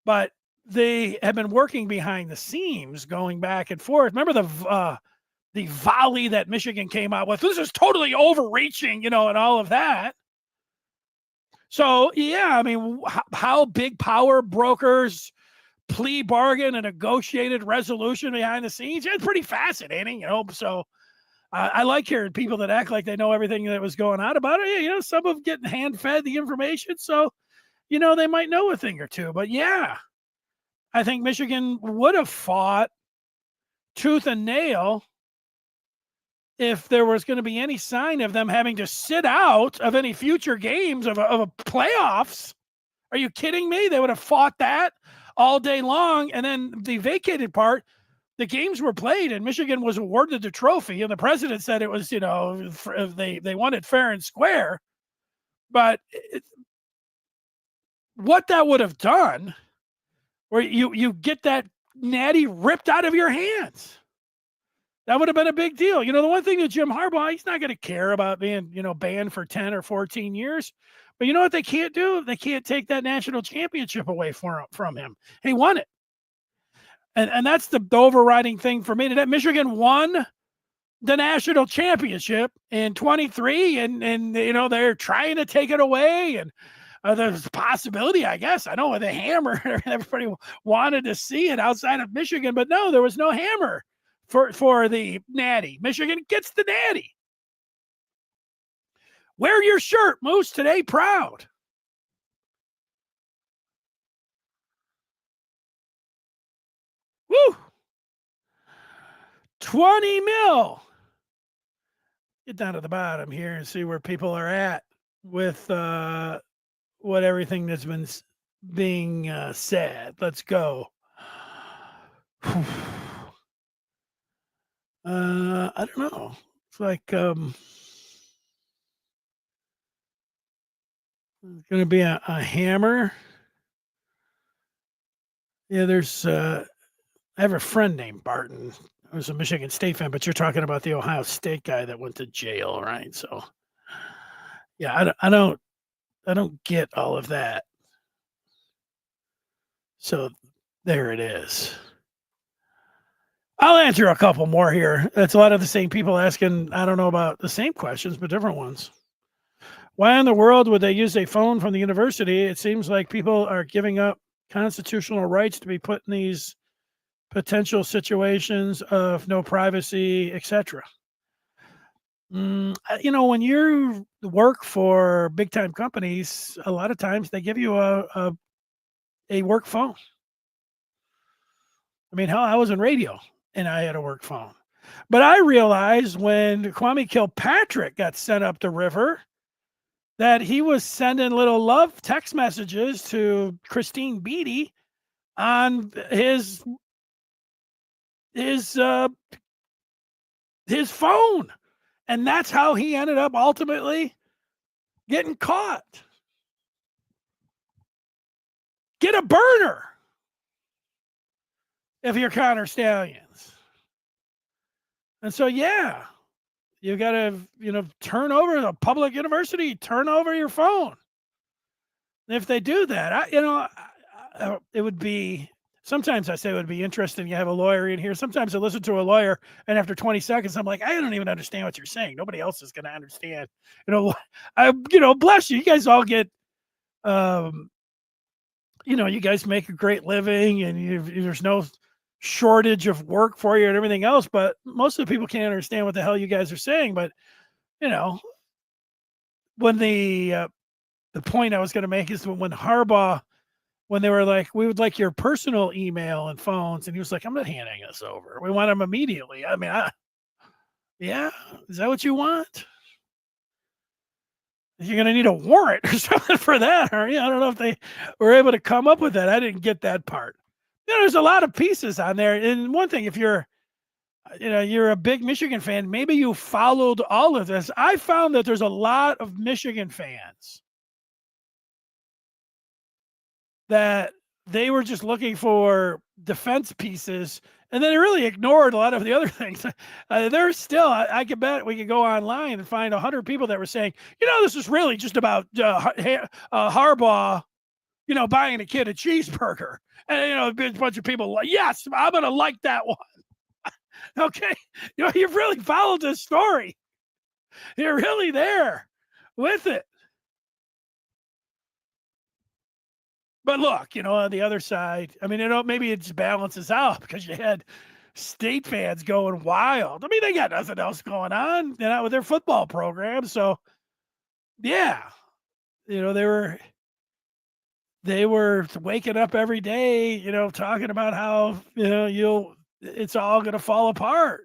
But they have been working behind the scenes, going back and forth. Remember the volley that Michigan came out with? This is totally overreaching, and all of that. So, yeah, I mean, how big power brokers, plea bargain, a negotiated resolution behind the scenes. It's pretty fascinating, so I like hearing people that act like they know everything that was going on about it. Some of them getting hand-fed the information, so, they might know a thing or two. But, yeah, I think Michigan would have fought tooth and nail if there was going to be any sign of them having to sit out of any future games of a playoffs. Are you kidding me? They would have fought that all day long. And then the vacated part, the games were played and Michigan was awarded the trophy. And the president said it was, they won it fair and square. But what that would have done, where you get that natty ripped out of your hands, that would have been a big deal. The one thing that Jim Harbaugh, he's not going to care about being, banned for 10 or 14 years. But you know what they can't do? They can't take that national championship away from him. He won it. And that's the overriding thing for me. That Michigan won the national championship in 23, and they're trying to take it away. And there's a possibility, I guess. I know with a hammer, everybody wanted to see it outside of Michigan, but no, there was no hammer for the natty. Michigan gets the natty. Wear your shirt, Moose, today, proud. Woo! 20 mil. Get down to the bottom here and see where people are at with what everything that's been being said. Let's go. I don't know. It's like it's going to be a hammer. Yeah, there's I have a friend named Barton who's a Michigan State fan, but you're talking about the Ohio State guy that went to jail, right? So, yeah, I don't get all of that. So there it is. I'll answer a couple more here. That's a lot of the same people asking, I don't know about the same questions, but different ones. Why in the world would they use a phone from the university? It seems like people are giving up constitutional rights to be put in these potential situations of no privacy, etc. When you work for big time companies, a lot of times they give you a work phone. I mean, hell, I was in radio and I had a work phone. But I realized when Kwame Kilpatrick got sent up the river that he was sending little love text messages to Christine Beatty on his phone. And that's how he ended up ultimately getting caught. Get a burner if you're Connor Stalions. And so, yeah, you got to, turn over the public university, turn over your phone. And if they do that, it would be, sometimes I say it would be interesting. You have a lawyer in here. Sometimes I listen to a lawyer and after 20 seconds, I'm like, I don't even understand what you're saying. Nobody else is going to understand. Bless you. You guys all get, you guys make a great living and there's no shortage of work for you and everything else, but most of the people can't understand what the hell you guys are saying. But when the point I was going to make is when Harbaugh, when they were like, we would like your personal email and phones, and he was like, I'm not handing this over. We want them immediately. I mean, yeah, is that what you want? You're going to need a warrant or something for that, are you? I don't know if they were able to come up with that. I didn't get that part. There's a lot of pieces on there. And one thing, if you're a big Michigan fan, maybe you followed all of this. I found that there's a lot of Michigan fans that they were just looking for defense pieces, and then they really ignored a lot of the other things. There's still, I could bet we could go online and find 100 people that were saying, this is really just about Harbaugh, buying a kid a cheeseburger. And, a bunch of people like, yes, I'm going to like that one. Okay. You've really followed this story. You're really there with it. But look, on the other side, I mean, maybe it balances out because you had state fans going wild. I mean, they got nothing else going on, with their football program. So, yeah, they were waking up every day, talking about how, it's all going to fall apart.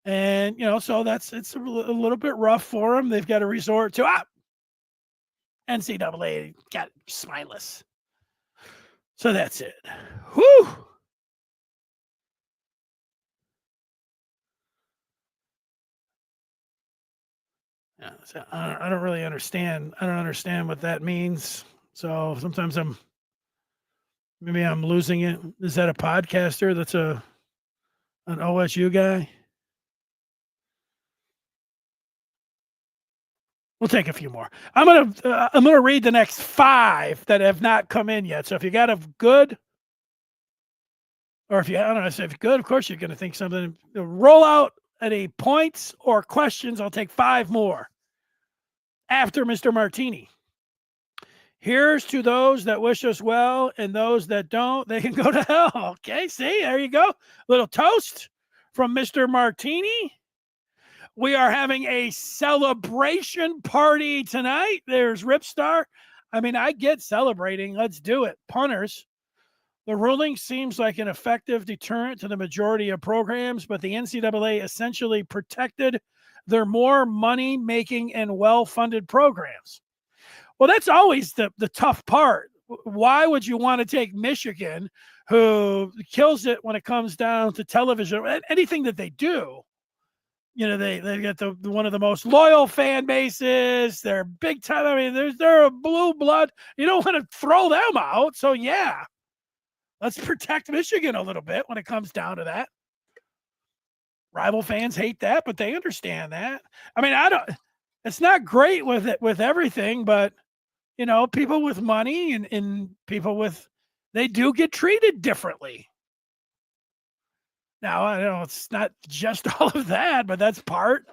And, so it's a little bit rough for them. They've got to resort to, NCAA got spineless. So that's it. Whew. Yeah, so I don't really understand. I don't understand what that means. So sometimes maybe I'm losing it. Is that a podcaster that's an OSU guy? We'll take a few more. I'm gonna read the next 5 that have not come in yet. So if you got a good, or if you're good, of course you're gonna think something. Roll out any points or questions. I'll take 5 more after Mr. Martini. Here's to those that wish us well, and those that don't, they can go to hell. Okay, see, there you go. Little toast from Mr. Martini. We are having a celebration party tonight. There's Ripstar. I mean, I get celebrating. Let's do it. Punters. The ruling seems like an effective deterrent to the majority of programs, but the NCAA essentially protected their more money-making and well-funded programs. Well, that's always the tough part. Why would you want to take Michigan, who kills it when it comes down to television, anything that they do? They get one of the most loyal fan bases. They're big time. I mean, they're a blue blood. You don't want to throw them out. So yeah, let's protect Michigan a little bit when it comes down to that. Rival fans hate that, but they understand that. I mean, it's not great with everything, but people with money and people they do get treated differently. Now, I know it's not just all of that, but that's part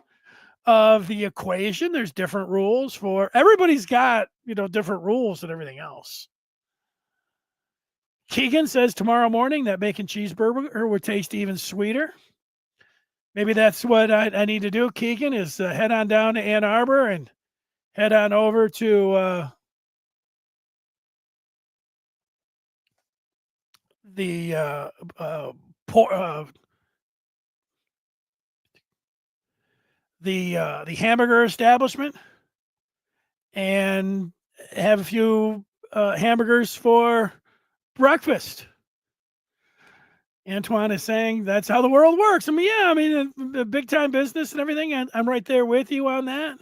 of the equation. There's different rules for everybody's got, different rules and everything else. Keegan says tomorrow morning that bacon cheeseburger would taste even sweeter. Maybe that's what I need to do, Keegan, is head on down to Ann Arbor and head on over to the hamburger establishment and have a few hamburgers for breakfast. Antoine is saying that's how the world works. I mean, yeah, big time business and everything. And I'm right there with you on that.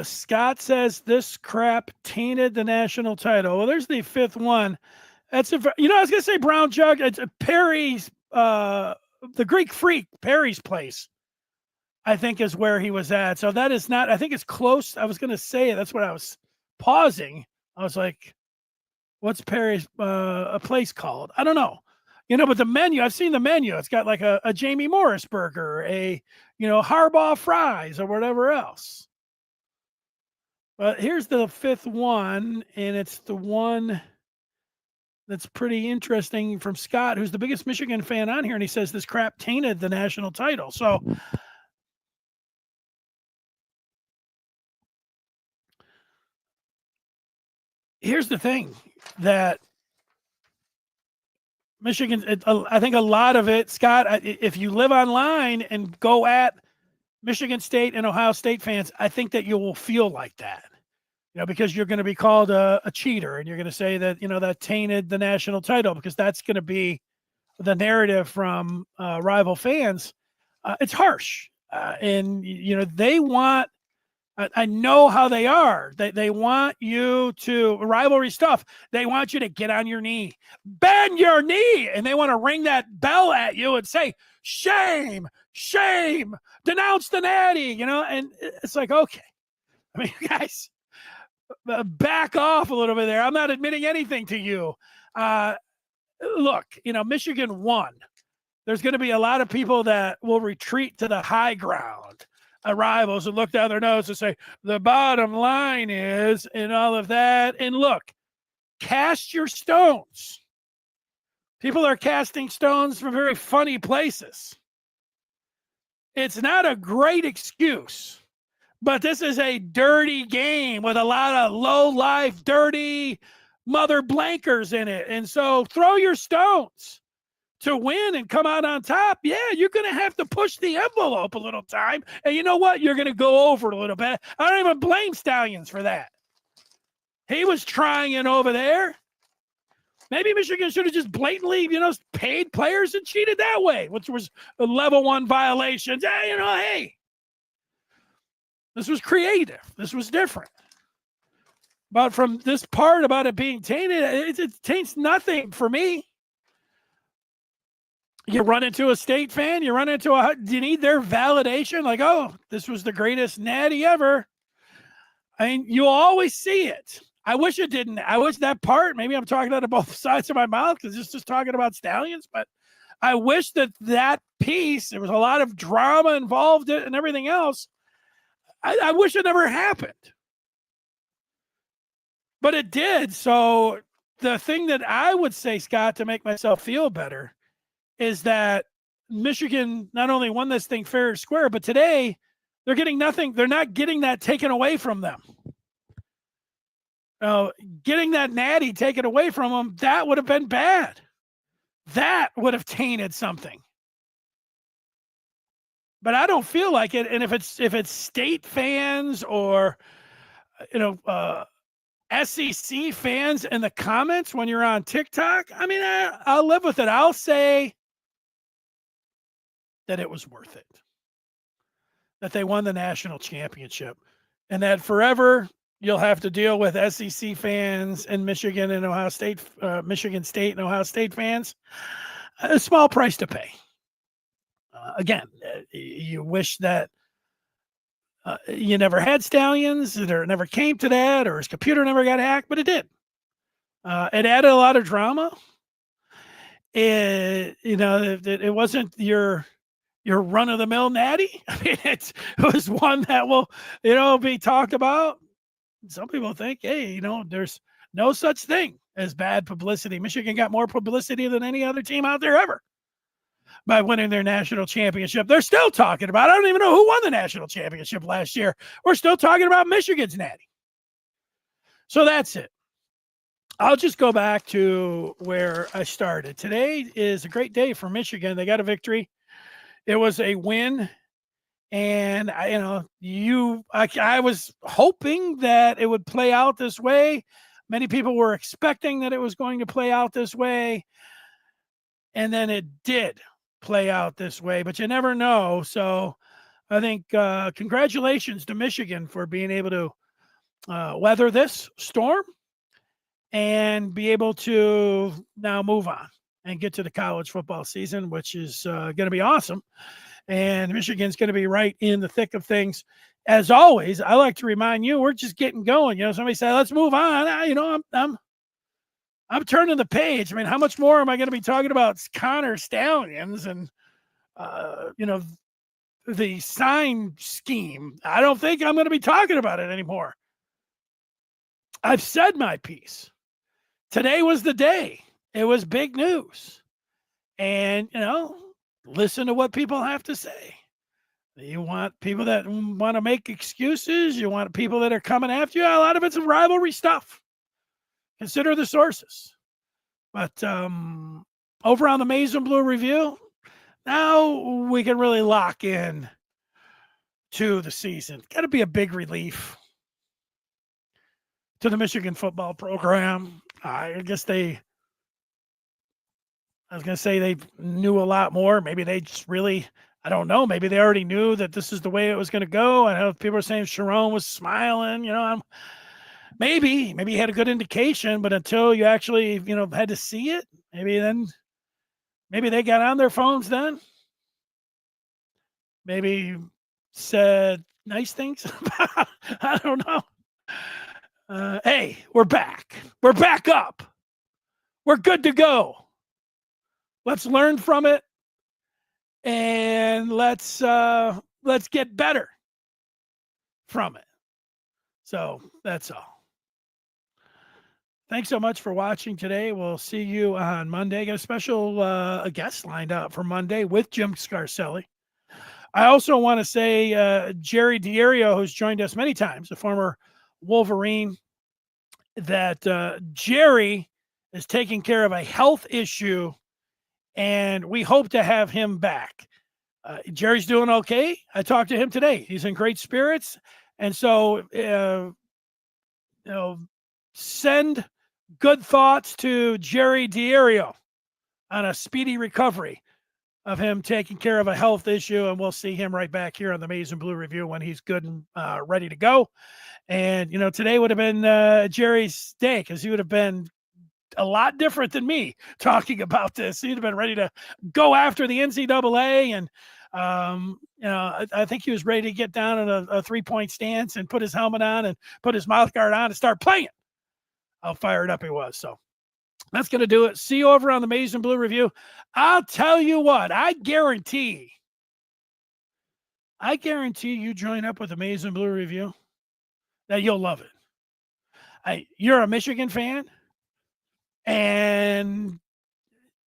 Scott says this crap tainted the national title. Well, there's the 5th one. That's I was gonna say Brown Jug. It's Perry's, the Greek Freak, Perry's place, I think, is where he was at. So that is not. I think it's close. I was gonna say that's what I was pausing. I was like, "What's Perry's a place called?" I don't know. But the menu. I've seen the menu. It's got like a Jamie Morris burger, a Harbaugh fries, or whatever else. But here's the 5th one, and it's the one that's pretty interesting from Scott, who's the biggest Michigan fan on here, and he says this crap tainted the national title. So here's the thing that Michigan, I think a lot of it, Scott, if you live online and go at Michigan State and Ohio State fans, I think that you will feel like that. Because you're going to be called a cheater, and you're going to say that, that tainted the national title, because that's going to be the narrative from rival fans. It's harsh. And, they want, I know how they are. They want you to, rivalry stuff, they want you to get on your knee, bend your knee, and they want to ring that bell at you and say, shame, shame, denounce the natty, and it's like, okay. I mean, guys, back off a little bit there. I'm not admitting anything to you. Look, Michigan won. There's going to be a lot of people that will retreat to the high ground. rivals and look down their nose and say, the bottom line is, and all of that. And look, cast your stones. People are casting stones from very funny places. It's not a great excuse, but this is a dirty game with a lot of low-life, dirty mother blankers in it. And so throw your stones to win and come out on top. Yeah, you're going to have to push the envelope a little time. And you know what? You're going to go over a little bit. I don't even blame Stalions for that. He was trying it over there. Maybe Michigan should have just blatantly, paid players and cheated that way, which was a level 1 violation. Hey, this was creative. This was different. But from this part about it being tainted, it taints nothing for me. You run into a State fan, do you need their validation? Like, oh, this was the greatest natty ever. I mean, you'll always see it. I wish it didn't. I wish that part, maybe I'm talking out of both sides of my mouth because it's just talking about Stalions, but I wish that piece, there was a lot of drama involved in it and everything else. I wish it never happened. But it did. So the thing that I would say, Scott, to make myself feel better is that Michigan not only won this thing fair and square, but today they're getting nothing. They're not getting that taken away from them. Getting that natty taken away from them, that would have been bad. That would have tainted something. But I don't feel like it. And if it's State fans or, SEC fans in the comments when you're on TikTok, I mean, I'll live with it. I'll say that it was worth it, that they won the national championship, and that forever you'll have to deal with SEC fans and Michigan and Ohio State, Michigan State and Ohio State fans. A small price to pay. Again, you wish that you never had Stalions, or it never came to that, or his computer never got hacked, but it did. It added a lot of drama. It wasn't your run-of-the-mill natty. I mean, it was one that will, be talked about. Some people think, hey, there's no such thing as bad publicity. Michigan got more publicity than any other team out there ever by winning their national championship. They're still talking about it. I don't even know who won the national championship last year. We're still talking about Michigan's natty. So that's it. I'll just go back to where I started. Today is a great day for Michigan. They got a victory. It was a win. And I was hoping that it would play out this way. Many people were expecting that it was going to play out this way. And then it did play out this way, but you never know. So I think congratulations to Michigan for being able to weather this storm and be able to now move on and get to the college football season, which is going to be awesome. And Michigan's going to be right in the thick of things. As always, I like to remind you, we're just getting going. Somebody said, let's move on. I'm turning the page. I mean, how much more am I going to be talking about Connor Stalions and, the sign scheme? I don't think I'm going to be talking about it anymore. I've said my piece. Today was the day. It was big news. And, listen to what people have to say. You want people that want to make excuses. You want people that are coming after you. A lot of it's rivalry stuff. Consider the sources. But over on the Maize and Blue Review, now we can really lock in to the season. Got to be a big relief to the Michigan football program. I guess they knew a lot more. Maybe they just really, I don't know. Maybe they already knew that this is the way it was going to go. I know people are saying Sharon was smiling, maybe he had a good indication, but until you actually, had to see it, maybe they got on their phones then. Maybe said nice things. I don't know. Hey, we're back. We're back up. We're good to go. Let's learn from it, and let's get better from it. So that's all. Thanks so much for watching today. We'll see you on Monday. Got a special guest lined up for Monday with Jim Scarcelli. I also want to say Jerry D'Ario, who's joined us many times, a former Wolverine, that Jerry is taking care of a health issue, and we hope to have him back. Jerry's doing okay. I talked to him today. He's in great spirits. And so, send good thoughts to Jerry D'Ario on a speedy recovery of him taking care of a health issue. And we'll see him right back here on the Maize and Blue Review when he's good and ready to go. And, today would have been Jerry's day because he would have been a lot different than me talking about this. He'd have been ready to go after the NCAA. And, I think he was ready to get down in a 3-point stance and put his helmet on and put his mouth guard on and start playing. How fired up he was. So that's going to do it. See you over on the Maize and Blue Review. I'll tell you what, I guarantee you join up with the Maize and Blue Review that you'll love it. You're a Michigan fan and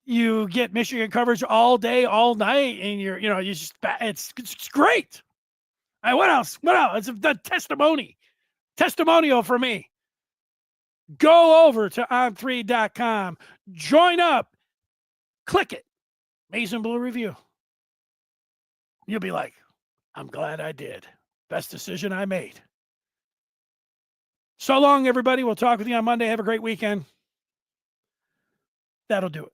you get Michigan coverage all day, all night, and it's great. What else? It's a testimonial for me. Go over to on3.com, join up, click it, Maize and Blue Review. You'll be like, I'm glad I did. Best decision I made. So long, everybody. We'll talk with you on Monday. Have a great weekend. That'll do it.